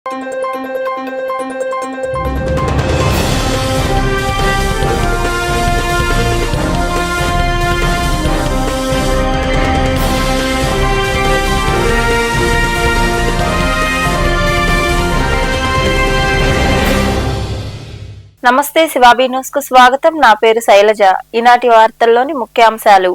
నమస్తే శివాబీ న్యూస్ కు స్వాగతం. నా పేరు శైలజ. ఈనాటి వార్తల్లోని ముఖ్యాంశాలు.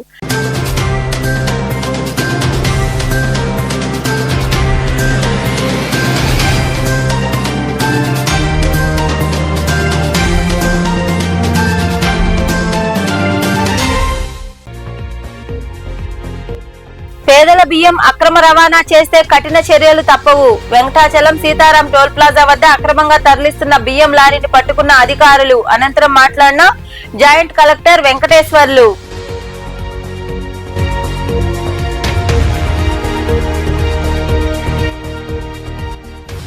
పేదల బియ్యం అక్రమ రవాణా చేస్తే కఠిన చర్యలు తప్పవు. వెంకటాచలం సీతారాం టోల్ ప్లాజా వద్ద అక్రమంగా తరలిస్తున్న బియ్యం లారీని పట్టుకున్న అధికారులు. అనంతరం మాట్లాడిన జాయింట్ కలెక్టర్ వెంకటేశ్వర్లు.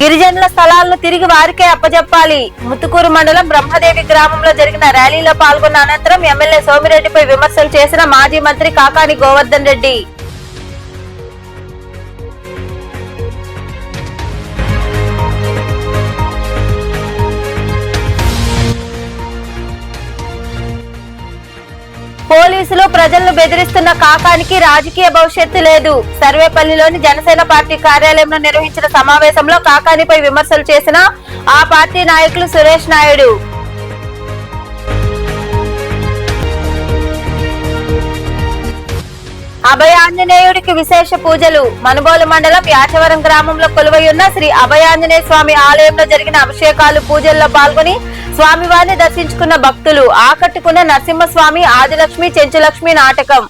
గిరిజనుల స్థలాలను తిరిగి వారికే అప్పజెప్పాలి. ముత్తుకూరు మండలం బ్రహ్మదేవి గ్రామంలో జరిగిన ర్యాలీలో పాల్గొన్న అనంతరం ఎమ్మెల్యే సోమిరెడ్డిపై విమర్శలు చేసిన మాజీ మంత్రి కాకాని గోవర్ధన్ రెడ్డి. పోలీసులు ప్రజలను బెదిరిస్తున్న కాకానికి రాజకీయ భవిష్యత్తు లేదు. సర్వేపల్లిలోని జనసేన పార్టీ కార్యాలయంలో నిర్వహించిన సమావేశంలో కాకానిపై విమర్శలు చేసిన ఆ పార్టీ నాయకులు సురేష్ నాయుడు. అభయ ఆంజనేయుడికి విశేష పూజలు. మనుబోలు మండలం యాచవరం గ్రామంలో కొలువైయున్న శ్రీ అభయ ఆంజనేయ స్వామి ఆలయంలో జరిగిన అభిషేకాలు పూజల్లో పాల్గొని స్వామివారిని దర్శించుకున్న భక్తులు. ఆకట్టుకున్న నరసింహస్వామి ఆదిలక్ష్మి చెంచులక్ష్మి నాటకం.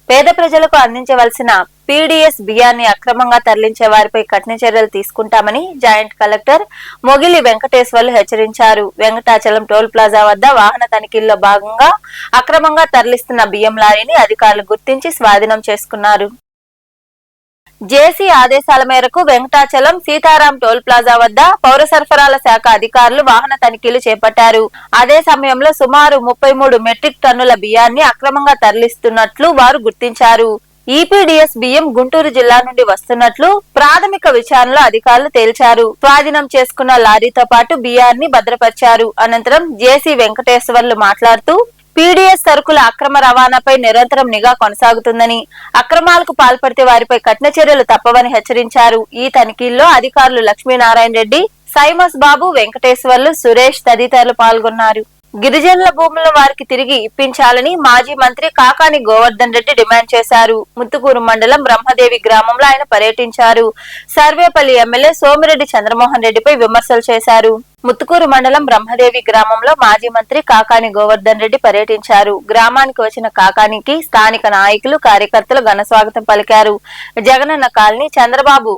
పేద ప్రజలకు అందించవలసిన పీడీఎస్ బియ్యాన్ని అక్రమంగా తరలించే వారిపై కఠిన చర్యలు తీసుకుంటామని జాయింట్ కలెక్టర్ మొగిలి వెంకటేశ్వర్లు హెచ్చరించారు. వెంకటాచలం టోల్ ప్లాజా వద్ద వాహన తనిఖీల్లో భాగంగా అక్రమంగా తరలిస్తున్న బియ్యం లారీని అధికారులు గుర్తించి స్వాధీనం చేసుకున్నారు. జేసీ ఆదేశాల మేరకు వెంకటాచలం సీతారాం టోల్ ప్లాజా వద్ద పౌర సరఫరాల శాఖ అధికారులు వాహన తనిఖీలు చేపట్టారు. అదే సమయంలో సుమారు 33 మెట్రిక్ టన్నుల బియ్యాన్ని అక్రమంగా తరలిస్తున్నట్లు వారు గుర్తించారు. ఈపీడీఎస్ బియ్యం గుంటూరు జిల్లా నుండి వస్తున్నట్లు ప్రాథమిక విచారణలో అధికారులు తేల్చారు. స్వాధీనం చేసుకున్న లారీతో పాటు బియ్యాన్ని భద్రపరిచారు. అనంతరం జేసీ వెంకటేశ్వర్లు మాట్లాడుతూ పీడీఎస్ సరుకుల అక్రమ రవాణాపై నిరంతరం నిఘా కొనసాగుతుందని, అక్రమాలకు పాల్పడితే వారిపై కఠిన చర్యలు తప్పవని హెచ్చరించారు. ఈ తనిఖీల్లో అధికారులు లక్ష్మీనారాయణ రెడ్డి, సైమస్ బాబు, వెంకటేశ్వర్లు, సురేష్ తదితరులు పాల్గొన్నారు. గిరిజనుల భూములను వారికి తిరిగి ఇప్పించాలని మాజీ మంత్రి కాకాని గోవర్ధన్ రెడ్డి డిమాండ్ చేశారు. ముత్తుకూరు మండలం బ్రహ్మదేవి గ్రామంలో ఆయన పర్యటించారు. సర్వేపల్లి ఎమ్మెల్యే సోమిరెడ్డి చంద్రమోహన్ రెడ్డిపై విమర్శలు చేశారు. ముత్తుకూరు మండలం బ్రహ్మదేవి గ్రామంలో మాజీ మంత్రి కాకాని గోవర్ధన్ రెడ్డి పర్యటించారు. గ్రామానికి వచ్చిన కాకానికి స్థానిక నాయకులు, కార్యకర్తలు ఘన స్వాగతం పలికారు. జగనన్న కాలనీ చంద్రబాబు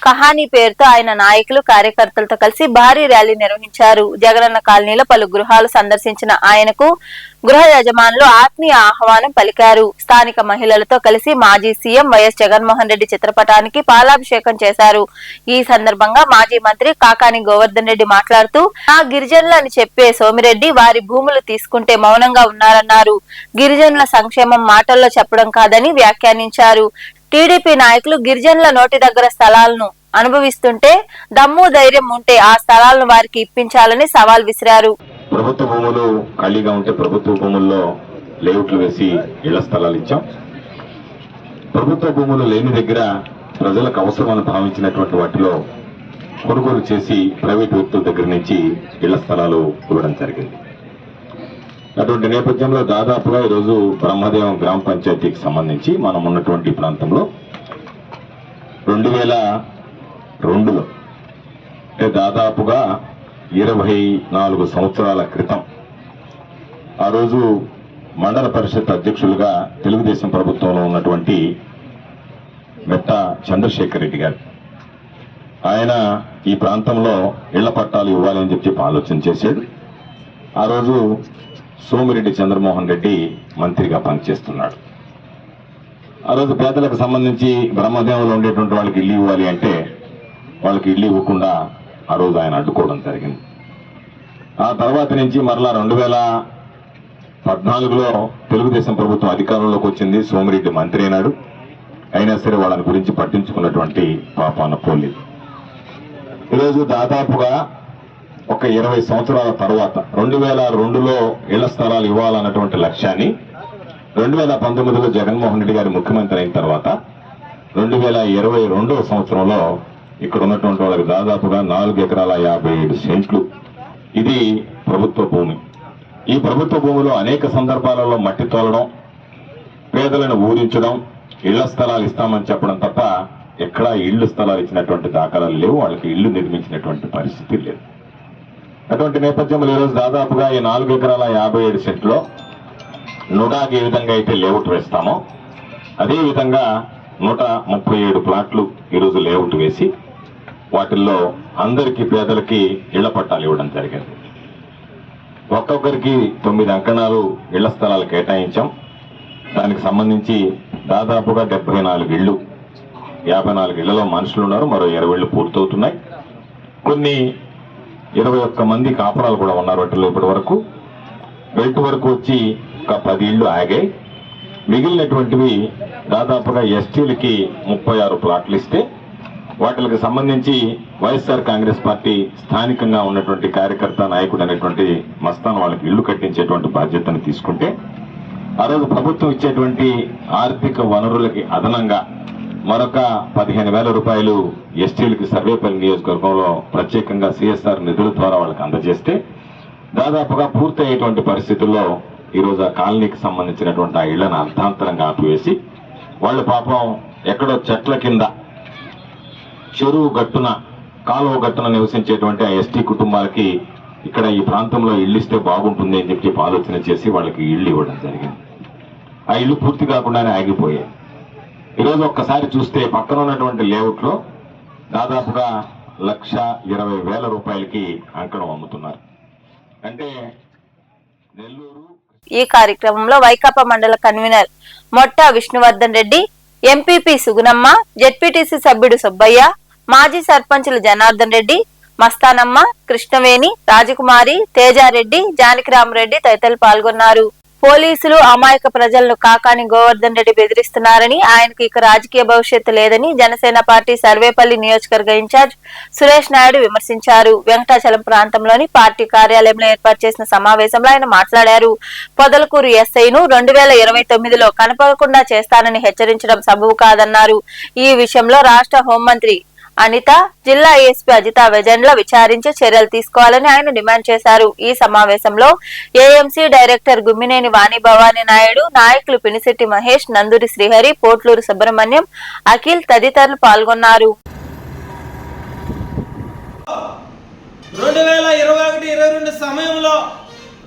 కహానీ పేరుతో ఆయన నాయకులు, కార్యకర్తలతో కలిసి భారీ ర్యాలీ నిర్వహించారు. జగనన్న కాలనీలో పలు గృహాలు సందర్శించిన ఆయనకు గృహ యజమానులు ఆత్మీయ ఆహ్వానం పలికారు. స్థానిక మహిళలతో కలిసి మాజీ సీఎం వైఎస్ జగన్మోహన్ రెడ్డి చిత్రపటానికి పాలాభిషేకం చేశారు. ఈ సందర్భంగా మాజీ మంత్రి కాకాని గోవర్ధన్ రెడ్డి మాట్లాడుతూ ఆ గిరిజనులు అని చెప్పే సోమిరెడ్డి వారి భూములు తీసుకుంటే మౌనంగా ఉన్నారన్నారు. గిరిజనుల సంక్షేమం మాటల్లో చెప్పడం కాదని వ్యాఖ్యానించారు. టీడీపీ నాయకులు గిరిజనుల నోటి దగ్గర స్థలాలను అనుభవిస్తుంటే దమ్ము ధైర్యం ఉంటే ఆ స్థలాలను వారికి ఇప్పించాలని సవాల్ విసిరారు. ప్రభుత్వ భూములు ఖాళీగా ఉంటే ప్రభుత్వ భూముల్లో లేఅవుట్లు వేసి ఇళ్ల స్థలాలు ఇచ్చాం. ప్రభుత్వ భూములు లేని దగ్గర ప్రజలకు అవసరమని భావించినటువంటి వాటిలో కొనుగోలు చేసి ప్రైవేట్ వ్యక్తుల దగ్గర నుంచి ఇళ్ల స్థలాలు ఇవ్వడం జరిగింది. అటువంటి నేపథ్యంలో దాదాపుగా ఈరోజు బ్రహ్మదేవం గ్రామ పంచాయతీకి సంబంధించి మనం ఉన్నటువంటి ప్రాంతంలో 2002లో అంటే దాదాపుగా 24 సంవత్సరాల క్రితం ఆ రోజు మండల పరిషత్ అధ్యక్షులుగా తెలుగుదేశం ప్రభుత్వంలో ఉన్నటువంటి మెట్ట చంద్రశేఖర్ రెడ్డి గారు ఆయన ఈ ప్రాంతంలో ఇళ్ల పట్టాలు ఇవ్వాలని చెప్పి ఆలోచన చేశాడు. ఆ రోజు సోమిరెడ్డి చంద్రమోహన్ రెడ్డి మంత్రిగా పనిచేస్తున్నాడు. ఆ రోజు పేదలకు సంబంధించి బ్రహ్మదేవంలో ఉండేటువంటి వాళ్ళకి ఇల్లు ఇవ్వాలి అంటే వాళ్ళకి ఇల్లు ఇవ్వకుండా ఆ రోజు ఆయన అడ్డుకోవడం జరిగింది. ఆ తర్వాత నుంచి మరలా 2014లో తెలుగుదేశం ప్రభుత్వం అధికారంలోకి వచ్చింది. సోమిరెడ్డి మంత్రి అయినాడు. అయినా సరే వాళ్ళని గురించి పట్టించుకున్నటువంటి పాపాన పోలేదు. ఈరోజు దాదాపుగా ఒక 20 సంవత్సరాల తర్వాత 2002లో ఇళ్ల స్థలాలు ఇవ్వాలన్నటువంటి లక్ష్యాన్ని 2019లో జగన్మోహన్ రెడ్డి గారు ముఖ్యమంత్రి అయిన తర్వాత 2022వ సంవత్సరంలో ఇక్కడ ఉన్నటువంటి వాళ్ళకి దాదాపుగా 4 ఎకరాల 57 సెంట్లు ఇది ప్రభుత్వ భూమి. ఈ ప్రభుత్వ భూమిలో అనేక సందర్భాలలో మట్టి తోలడం, పేదలను ఊరించడం, ఇళ్ల స్థలాలు ఇస్తామని చెప్పడం తప్ప ఎక్కడా ఇళ్ల స్థలాలు ఇచ్చినటువంటి దాఖలాలు లేవు. వాళ్ళకి ఇళ్లు నిర్మించినటువంటి పరిస్థితి లేదు. అటువంటి నేపథ్యంలో ఈరోజు దాదాపుగా ఈ 4 ఎకరాల 57 సెంట్లో నుడాకి ఏ విధంగా అయితే లేఅవుట్ వేస్తామో అదే విధంగా 137 ప్లాట్లు ఈరోజు లేఅవుట్ వేసి వాటిల్లో అందరికీ పేదలకి ఇళ్ల పట్టాలు ఇవ్వడం జరిగింది. ఒక్కొక్కరికి 9 అంకణాలు ఇళ్ల స్థలాలు కేటాయించాం. దానికి సంబంధించి దాదాపుగా 74 ఇళ్లు, 54 ఇళ్లలో మనుషులు ఉన్నారు. మరో 20 ఇళ్లు పూర్తవుతున్నాయి. కొన్ని 21 మంది కాపురాలు కూడా ఉన్నారు. వాటిలో ఇప్పటి వరకు బెల్ట్ వరకు వచ్చి ఒక 10 ఇళ్లు ఆగాయి. మిగిలినటువంటివి దాదాపుగా ఎస్టీలకి 36 ప్లాట్లు ఇస్తే వాటికి సంబంధించి వైఎస్ఆర్ కాంగ్రెస్ పార్టీ స్థానికంగా ఉన్నటువంటి కార్యకర్త నాయకుడు అనేటువంటి మస్తాన్ వాళ్ళకి ఇళ్లు కట్టించేటువంటి బాధ్యతను తీసుకుంటే ఆ రోజు ప్రభుత్వం ఇచ్చేటువంటి ఆర్థిక వనరులకి అదనంగా మరొక 15,000 రూపాయలు ఎస్టీలకి సర్వేపల్లి నియోజకవర్గంలో ప్రత్యేకంగా సిఎస్ఆర్ నిధుల ద్వారా వాళ్ళకి అందజేస్తే దాదాపుగా పూర్తయ్యేటువంటి పరిస్థితుల్లో ఈరోజు ఆ కాలనీకి సంబంధించినటువంటి ఆ ఇళ్లను అర్థాంతరంగా ఆపివేసి వాళ్ళు పాపం ఎక్కడో చెట్ల కింద, చెరువు గట్టున, కాలువ గట్టున నివసించేటువంటి ఆ ఎస్టీ కుటుంబాలకి ఇక్కడ ఈ ప్రాంతంలో ఇల్లు ఇస్తే బాగుంటుంది అని చెప్పి ఆలోచన చేసి వాళ్ళకి ఇల్లు ఇవ్వడం జరిగింది. ఆ ఇల్లు పూర్తి కాకుండానే ఆగిపోయాయి. ఈరోజు ఒక్కసారి చూస్తే పక్కన ఉన్నటువంటి లేఅవుట్ లో దాదాపుగా 1,20,000 రూపాయలకి అంకణం అమ్ముతున్నారు. అంటే నెల్లూరు. ఈ కార్యక్రమంలో వైకాపా మండల కన్వీనర్ మొట్ట విష్ణువర్ధన్ రెడ్డి, ఎంపీపీ సుగుణమ్మ, జెడ్పీటీసీ సభ్యుడు సుబ్బయ్య, మాజీ సర్పంచులు జనార్దన్ రెడ్డి, మస్తానమ్మ, కృష్ణవేణి, రాజకుమారి, తేజారెడ్డి, జానకిరామరెడ్డి తదితరులు పాల్గొన్నారు. పోలీసులు అమాయక ప్రజలను కాకాని గోవర్ధన్ రెడ్డి బెదిరిస్తున్నారని, ఆయనకు ఇక రాజకీయ భవిష్యత్తు లేదని జనసేన పార్టీ సర్వేపల్లి నియోజకవర్గ ఇన్ఛార్జ్ సురేష్ నాయుడు విమర్శించారు. వెంకటాచలం ప్రాంతంలోని పార్టీ కార్యాలయంలో ఏర్పాటు చేసిన సమావేశంలో ఆయన మాట్లాడారు. పొదలకూరు ఎస్ఐను 2029లో కనపడకుండా చేస్తానని హెచ్చరించడం సబబు కాదన్నారు. ఈ విషయంలో రాష్ట్ర హోంమంత్రి అనిత, జిల్లా ఏఎస్పీ అజితా వెజండ్ల విచారించి చర్యలు తీసుకోవాలని ఆయన డిమాండ్ చేశారు. ఈ సమావేశంలో ఏఎంసీ డైరెక్టర్ గుమ్మినేని వాణి భవానీ నాయుడు, నాయకులు పినిశెట్టి మహేష్, నందూరి శ్రీహరి, పోట్లూరు సుబ్రహ్మణ్యం, అఖిల్ తదితరులు పాల్గొన్నారు. 2021-22 సమయంలో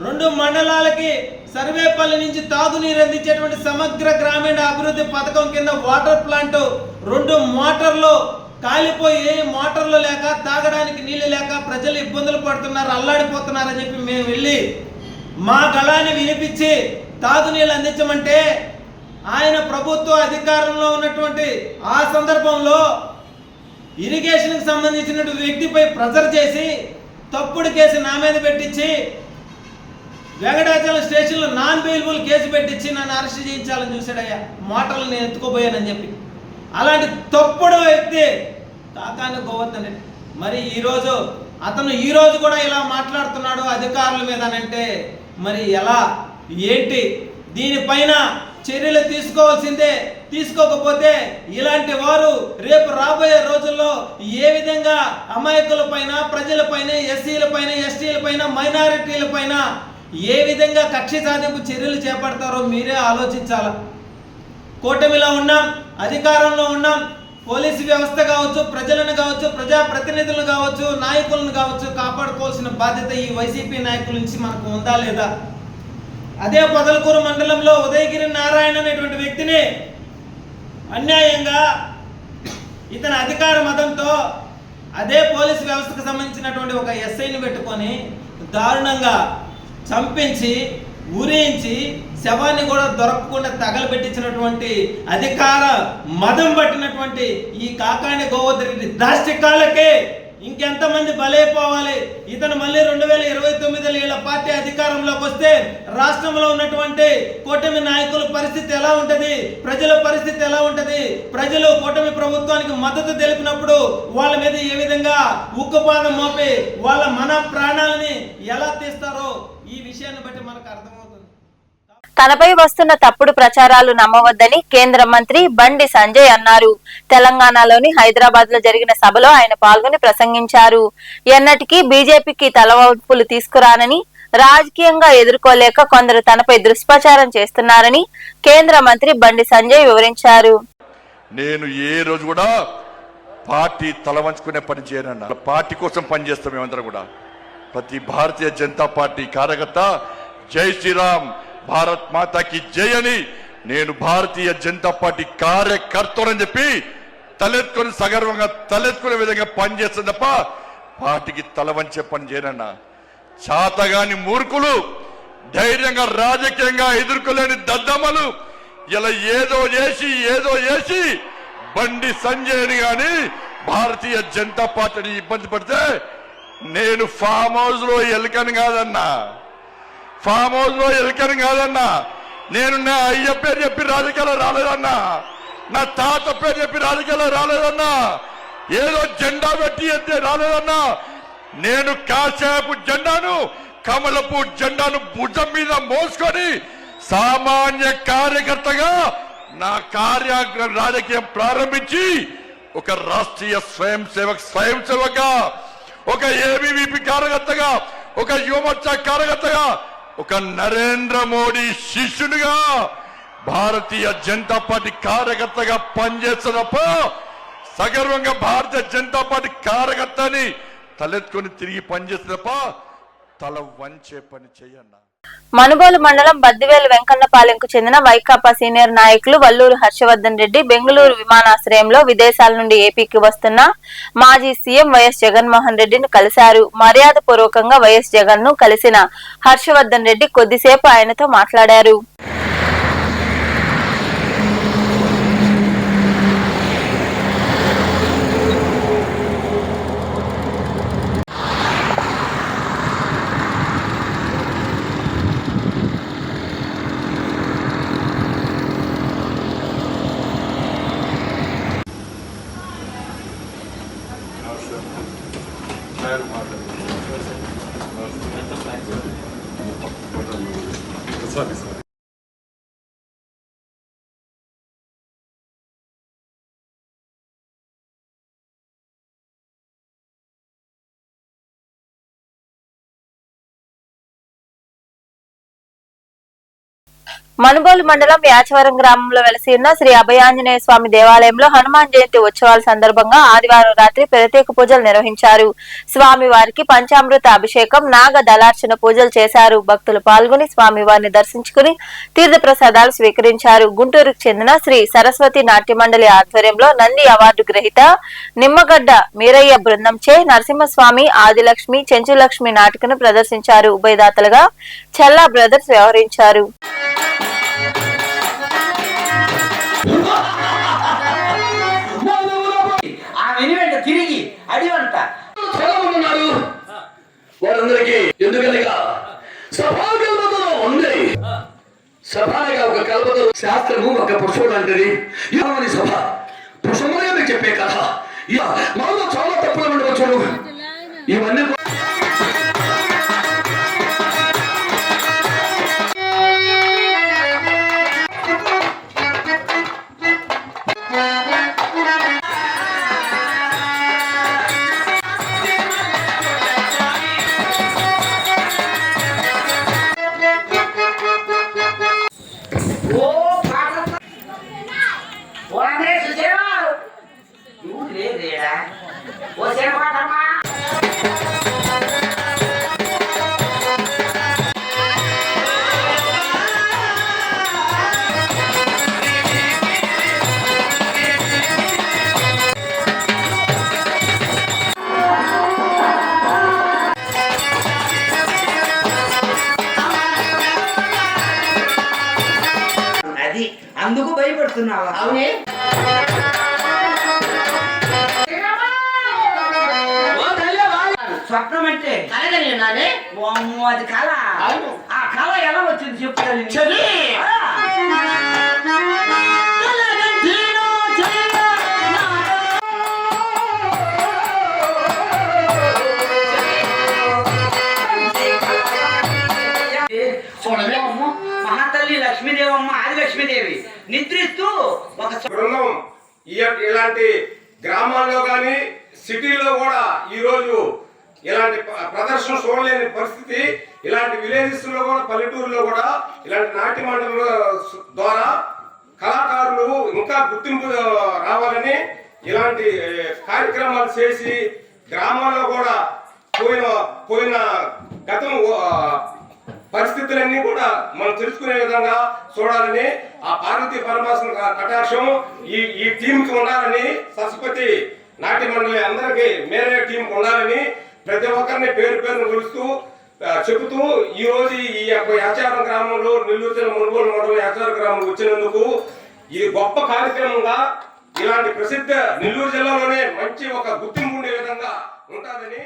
2 మండలాలకి సర్వేపల్లి నుంచి తాగునీరు అందించేటువంటి సమగ్ర గ్రామీణ అభివృద్ధి పథకం కింద వాటర్ ప్లాంట్ 2 మోటార్లు కాలిపోయి, మోటార్లు లేక తాగడానికి నీళ్లు లేక ప్రజలు ఇబ్బందులు పడుతున్నారు, అల్లాడిపోతున్నారని చెప్పి మేము వెళ్ళి మా గళాన్ని వినిపించి తాగునీళ్ళు అందించమంటే ఆయన ప్రభుత్వ అధికారంలో ఉన్నటువంటి ఆ సందర్భంలో ఇరిగేషన్కి సంబంధించిన వ్యక్తిపై ప్రెజర్ చేసి తప్పుడు కేసు నా మీద పెట్టించి వెంకటాచలం స్టేషన్లో నాన్ బెయిలబుల్ కేసు పెట్టించి నన్ను అరెస్ట్ చేయించాలని చూశాడయ్యా, మోటార్లు నేను ఎత్తుకోబోయానని చెప్పి. అలాంటి తప్పుడు వ్యక్తి కాకాని గోవర్ధన్ రెడ్డి. మరి అతను ఈరోజు కూడా ఇలా మాట్లాడుతున్నాడు అధికారుల మీద అంటే మరి ఎలా, ఏంటి? దీనిపైన చర్యలు తీసుకోవాల్సిందే. తీసుకోకపోతే ఇలాంటి వారు రేపు రాబోయే రోజుల్లో ఏ విధంగా అమాయకుల పైన, ప్రజల పైన, ఎస్సీల పైన, ఎస్టీల పైన, మైనారిటీల పైన ఏ విధంగా కక్ష సాధింపు చర్యలు చేపడతారో మీరే ఆలోచించాలి. కూటమిలో ఉన్నాం, అధికారంలో ఉన్నాం, పోలీసు వ్యవస్థ కావచ్చు, ప్రజలను కావచ్చు, ప్రజాప్రతినిధులను కావచ్చు, నాయకులను కావచ్చు, కాపాడుకోవాల్సిన బాధ్యత ఈ వైసీపీ నాయకుల నుంచి మనకు ఉందా లేదా? అదే పొదలకూరు మండలంలో ఉదయగిరి నారాయణ అనేటువంటి వ్యక్తిని అన్యాయంగా ఇతని అధికార మతంతో అదే పోలీసు వ్యవస్థకు సంబంధించినటువంటి ఒక ఎస్ఐని పెట్టుకొని దారుణంగా చంపించి, ఊరించి, శవాన్ని కూడా దొరకకుండా తగలబెట్టించినటువంటి అధికార మదం పట్టినటువంటి ఈ కాకాని గోవర్ధన్ రెడ్డి దాష్టికాలకే ఇంకెంతమంది బలైపోవాలి. ఇతను మళ్ళీ 2029 వీళ్ళ పార్టీ అధికారంలోకి వస్తే రాష్ట్రంలో ఉన్నటువంటి కూటమి నాయకుల పరిస్థితి ఎలా ఉంటది, ప్రజల పరిస్థితి ఎలా ఉంటది, ప్రజలు కూటమి ప్రభుత్వానికి మద్దతు తెలిపినప్పుడు వాళ్ళ మీద ఏ విధంగా ఉక్కుపాదం మోపి వాళ్ళ మన ప్రాణాలని ఎలా తీస్తారో ఈ విషయాన్ని బట్టి మనకు అర్థమవుతుంది. తనపై వస్తున్న తప్పుడు ప్రచారాలు నమ్మవద్దని కేంద్ర మంత్రి బండి సంజయ్ అన్నారు. తెలంగాణలోని హైదరాబాద్ లో జరిగిన సభలో ఆయన పాల్గొని ప్రసంగించారు. ఎన్నటికీ బీజేపీకి తలవంపులు తీసుకురానని, రాజకీయంగా ఎదుర్కోలేక కొందరు తనపై దుష్ప్రచారం చేస్తున్నారని కేంద్ర మంత్రి బండి సంజయ్ వివరించారు. నేను ఏ రోజు కూడా పార్టీ తలవంచుకునే పని చేయనన్నా. పార్టీ కోసం పనిచేస్తాం మేమందరం కూడా. ప్రతి భారతీయ జనతా పార్టీ కార్యకర్త జై శ్రీరామ్, భారత్ మాతాకి జై అని నేను భారతీయ జనతా పార్టీ కార్యకర్తలని చెప్పి తలెత్తుకొని సగర్వంగా తలెత్తుకునే విధంగా పనిచేస్తుంది తప్ప పార్టీకి తల వంచే పని చేయనన్నా. చాతగాని మూర్ఖులు, ధైర్యంగా రాజకీయంగా ఎదుర్కోలేని దద్దమ్మలు ఇలా ఏదో చేసి బండి సంజయ్ని గాని భారతీయ జనతా పార్టీని ఇబ్బంది పడితే నేను ఫామ్ హౌస్ లో ఎలుకని కాదన్నా, ఫామ్ హౌస్ లో ఎలుకని కాదన్నా. నేను నా అయ్య పేరు చెప్పి రాజకీయాల్లో రాలేదన్నా, నా తాత పేరు చెప్పి రాజకీయాల్లో రాలేదన్నా, ఏదో జెండా పెట్టి ఎత్తే రాలేదన్నా. నేను కాషాయపు జెండాను, కమలపు జెండాను భుజం మీద మోసుకొని సామాన్య కార్యకర్తగా నా రాజకీయం ప్రారంభించి ఒక రాష్ట్రీయ స్వయం సేవకగా, ఒక ఏబీవీపీ కార్యకర్తగా, ఒక యువమోర్చా కార్యకర్తగా, ఒక నరేంద్ర మోడీ శిష్యునిగా భారతీయ జనతా పార్టీ కార్యకర్తగా పనిచేస్తున్నప్ప సగర్వంగా భారతీయ జనతా పార్టీ కార్యకర్తని తలెత్తుకొని తిరిగి పనిచేస్తున్నప్ప తల వంచే పని చెయ్యన్నా. మనుబోలు మండలం బద్దివేలు వెంకన్నపాలెంకు చెందిన వైకాపా సీనియర్ నాయకులు వల్లూరు హర్షవర్ధన్ రెడ్డి బెంగళూరు విమానాశ్రయంలో విదేశాల నుండి ఏపీకి వస్తున్న మాజీ సీఎం వైఎస్ జగన్మోహన్ రెడ్డిని కలిశారు. మర్యాద పూర్వకంగా వైఎస్ జగన్ ను కలిసిన హర్షవర్ధన్ రెడ్డి కొద్దిసేపు ఆయనతో మాట్లాడారు. మనుబోలు మండలం యాచవరం గ్రామంలో వెలసి ఉన్న శ్రీ అభయాంజనేయ స్వామి దేవాలయంలో హనుమాన్ జయంతి ఉత్సవాల సందర్భంగా ఆదివారం రాత్రి ప్రత్యేక పూజలు నిర్వహించారు. స్వామి వారికి పంచామృత అభిషేకం, నాగ దళార్చన పూజలు చేశారు. భక్తులు పాల్గొని స్వామివారిని దర్శించుకుని తీర్థ ప్రసాదాలు స్వీకరించారు. గుంటూరుకు చెందిన శ్రీ సరస్వతి నాట్య మండలి ఆధ్వర్యంలో నంది అవార్డు గ్రహీత నిమ్మగడ్డ మీరయ్య బృందంచే నరసింహస్వామి, ఆదిలక్ష్మి, చెంచులక్ష్మి నాటికను ప్రదర్శించారు. ఉభయదాతలుగా చల్లా బ్రదర్స్ వ్యవహరించారు. తిరిగి అడివంట వారందరికీ ఎందుకనగా సభాగల్పతలో ఉంది. సభగా ఒక కల్పతో శాస్త్రము ఒక పురుషుడు అంటది. సభ పురుషులుగా మీకు చెప్పే కథ మనలో చాలా తప్పులు ఉండవచ్చు. ఇవన్నీ అందుకు భయపడుతున్నావా? అవునే స్వప్నం అంటే కలగని ఉన్నానే వామ్మో, అది కళ. అవును. ఆ కళ ఎలా వచ్చింది చెప్పు తల్లి. చెల్లి. ఆ. కలగంటిలో చెయ్యనాడు. చూడలే అమ్మ, మహాతల్లి లక్ష్మీదేవమ్మ, ఆది లక్ష్మీదేవి నిద్రిస్తూ ఒక బృందం ఇలాంటి గ్రామాల్లో కానీ సిటీలో కూడా ఈరోజు ఇలాంటి ప్రదర్శన చూడలేని పరిస్థితి. ఇలాంటి విలేజెస్ లో కూడా, పల్లెటూరులో కూడా ఇలాంటి నాట్య మండలం ద్వారా కళాకారులు ఇంకా గుర్తింపు రావాలని ఇలాంటి కార్యక్రమాలు చేసి గ్రామాల్లో కూడా పోయిన గతం పరిస్థితులన్నీ కూడా మనం తెలుసుకునే విధంగా చూడాలని ఆ పార్వతీ పరమేశ్వర కటాక్షం ఈ టీం కి ఉండాలని, సరస్వతి నాట్య మండలి అందరికీ మేరే టీం ఉండాలని ప్రతి ఒక్కరిని పేరు పేరును పిలుస్తూ చెబుతూ ఈ రోజు ఈ యాచారం గ్రామంలో, నెల్లూరు జిల్లా మునుగోలు మండలం యాచారం గ్రామం వచ్చినందుకు ఈ గొప్ప కార్యక్రమంగా ఇలాంటి ప్రసిద్ధ నెల్లూరు జిల్లాలోనే మంచి ఒక గుర్తింపు ఉండే విధంగా ఉంటుందని.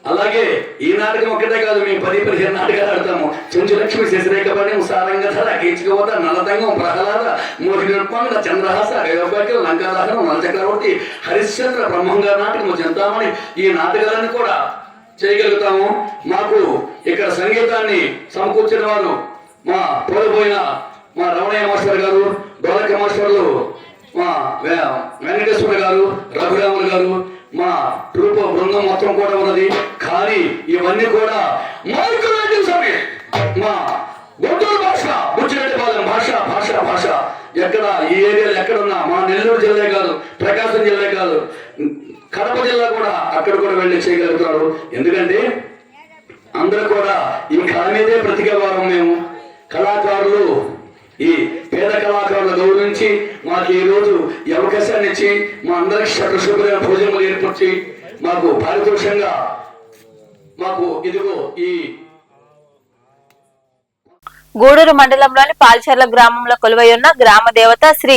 అలాగే ఈ నాటకం ఒక్కటే కాదు, మేము 10-15 నాటకాలు ఆడతాము. చెంచు లక్ష్మి, శశిరేఖపణి, సారంగధర, కీచకవత, నలతంగం, ప్రహ్లాద, మోహినిర్పంగ, చంద్రహాస, గయోపైకల్, లంకాదహనం, నలచక్రవర్తి, హరిశ్చంద్ర, బ్రహ్మంగా నాటకము, చింతామణి, ఈ నాటకాలను కూడా చేయగలుగుతాము. మాకు ఇక్కడ సంగీతాన్ని సమకూర్చిన వారు మా తోడిపోయిన మా రమణయ్య మాస్టర్ గారు, డోలక మాస్టర్లు మా వెంకటేశ్వర గారు, రఘురాములు గారు, మా ట్రూప్ బృందం మొత్తం కూడా ఉన్నది. కానీ ఇవన్నీ కూడా మా గుంటూరు భాష, బుచ్చిరెడ్డిపాలెం భాష భాష భాష ఎక్కడ ఈ ఏరియాలో ఎక్కడున్నా, మా నెల్లూరు జిల్లా కాదు, ప్రకాశం జిల్లా కాదు, కడప జిల్లా కూడా అక్కడ కూడా వెళ్ళి చేయగలుగుతారు. ఎందుకంటే అందరూ కూడా ఈ కళ మీదే ప్రతిభావారం. మేము కళాకారులు, ఈ పేద కళాకారులు గౌరవించి మాకు ఈ రోజు ఈ అవకాశాన్ని ఇచ్చి మా అందరికి శుభ్రమైన భోజనములు ఏర్పరిచి మాకు పారితోషంగా మాకు ఇదిగో ఈ గూడూరు మండలంలోని పాల్చెర్ల గ్రామంలో కొలువైయున్న గ్రామ దేవత శ్రీ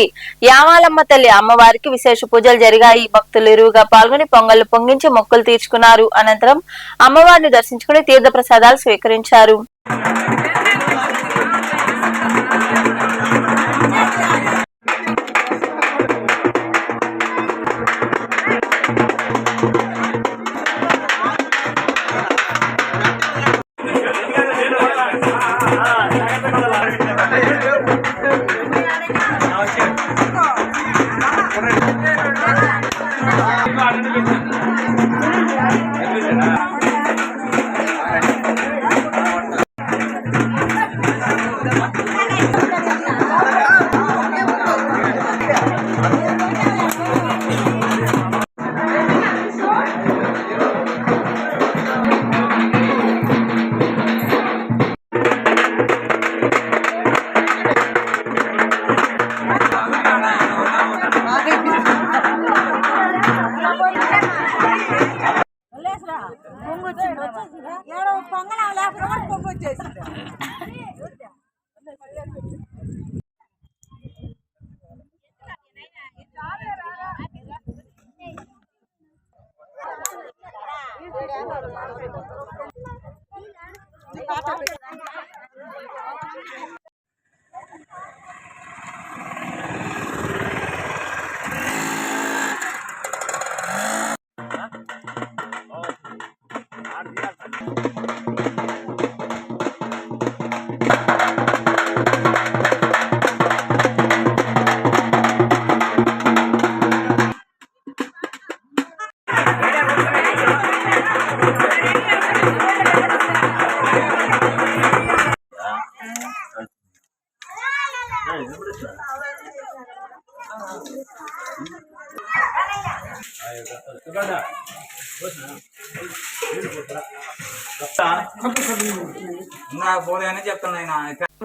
యామాలమ్మ తల్లి అమ్మవారికి విశేష పూజలు జరిగాయి. భక్తులు ఇరువుగా పాల్గొని పొంగళ్లు పొంగించి మొక్కులు తీర్చుకున్నారు. అనంతరం అమ్మవారిని దర్శించుకుని తీర్థ ప్రసాదాలు స్వీకరించారు.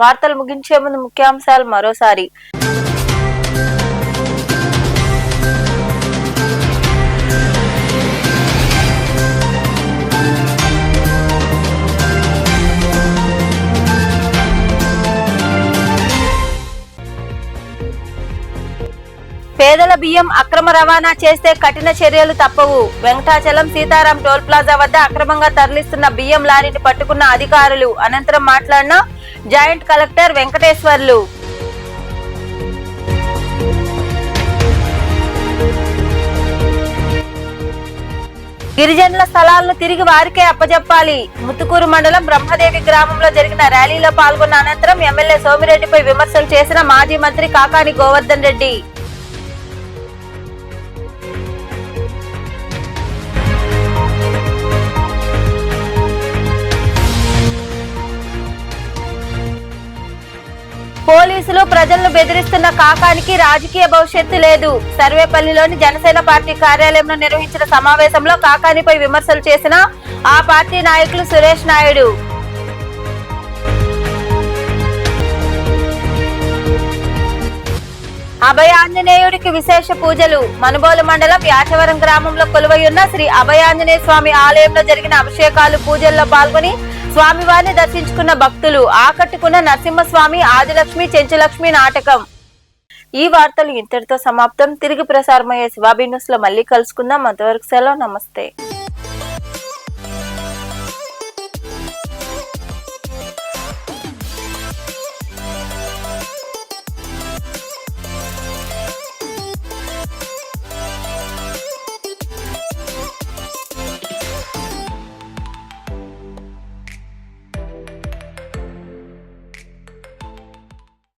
వార్తలు ముగించే ముందు ముఖ్యాంశాలు మరోసారి. పేదల బియ్యం అక్రమ రవాణా చేస్తే కఠిన చర్యలు తప్పవు. వెంకటాచలం సీతారాం టోల్ ప్లాజా వద్ద అక్రమంగా తరలిస్తున్న బియ్యం లారీని పట్టుకున్న అధికారులు. అనంతరం మాట్లాడిన జాయింట్ కలెక్టర్ వెంకటేశ్వర్లు. గిరిజనుల స్థలాలను తిరిగి వారికే అప్పజెప్పాలి. ముత్తుకూరు మండలం బ్రహ్మదేవి గ్రామంలో జరిగిన ర్యాలీలో పాల్గొన్న అనంతరం ఎమ్మెల్యే సోమిరెడ్డిపై విమర్శలు చేసిన మాజీ మంత్రి కాకాని గోవర్ధన్ రెడ్డి. పోలీసులు ప్రజలను బెదిరిస్తున్న కాకానికి రాజకీయ భవిష్యత్తు లేదు. సర్వేపల్లిలోని జనసేన పార్టీ కార్యాలయంలో నిర్వహించిన సమావేశంలో కాకానిపై విమర్శలు చేసిన ఆ పార్టీ నాయకులు సురేష్ నాయుడు. అభయ ఆంజనేయుడికి విశేష పూజలు. మనుబోలు మండలం యాచవరం గ్రామంలో కొలువైయున్న శ్రీ అభయాంజనేయ స్వామి ఆలయంలో జరిగిన అభిషేకాలు పూజల్లో పాల్గొని స్వామివారిని దర్శించుకున్న భక్తులు. ఆకట్టుకున్న నరసింహస్వామి ఆదిలక్ష్మి చెంచులక్ష్మి నాటకం. ఈ వార్తలు ఇంతటితో సమాప్తం. తిరిగి ప్రసారమయ్యే శివాబీ న్యూస్ లో మళ్ళీ కలుసుకుందాం. అంతవరకు సెలవు. నమస్తే.